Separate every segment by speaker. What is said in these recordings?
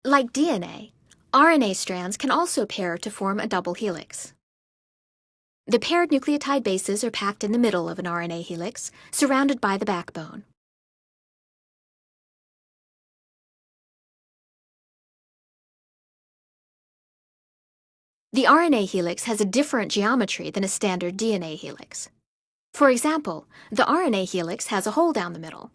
Speaker 1: Like DNA, RNA strands can also pair to form a double helix. The paired nucleotide bases are packed in the middle of an RNA helix, surrounded by the backbone. The RNA helix has a different geometry than a standard DNA helix. For example, the RNA helix has a hole down the middle,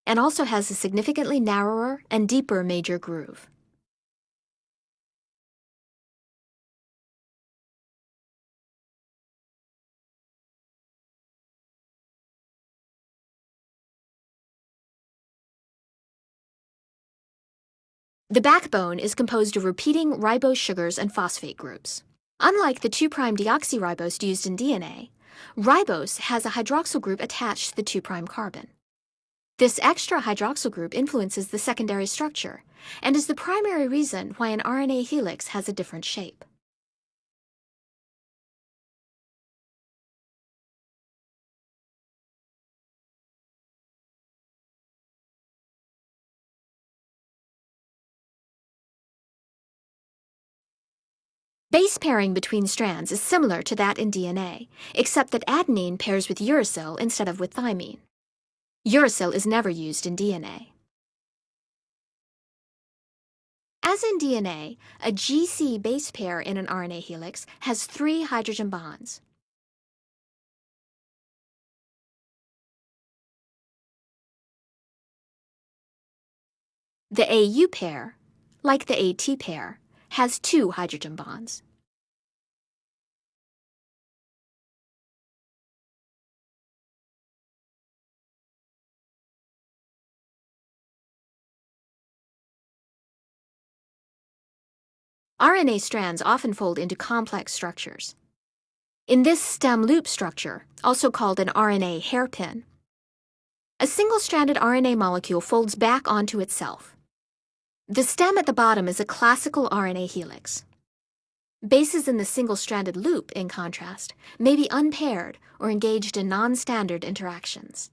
Speaker 1: and also has a significantly narrower and deeper major groove. The backbone is composed of repeating ribose sugars and phosphate groups. Unlike the 2' deoxyribose used in DNA, ribose has a hydroxyl group attached to the 2' carbon. This extra hydroxyl group influences the secondary structure and is the primary reason why an RNA helix has a different shape. Base pairing between strands is similar to that in DNA, except that adenine pairs with uracil instead of with thymine. Uracil is never used in DNA. As in DNA, a GC base pair in an RNA helix has 3 hydrogen bonds. The AU pair, like the AT pair, has 2 hydrogen bonds. RNA strands often fold into complex structures. In this stem loop structure, also called an RNA hairpin, a single-stranded RNA molecule folds back onto itself. The stem at the bottom is a classical RNA helix. Bases in the single-stranded loop, in contrast, may be unpaired or engaged in non-standard interactions.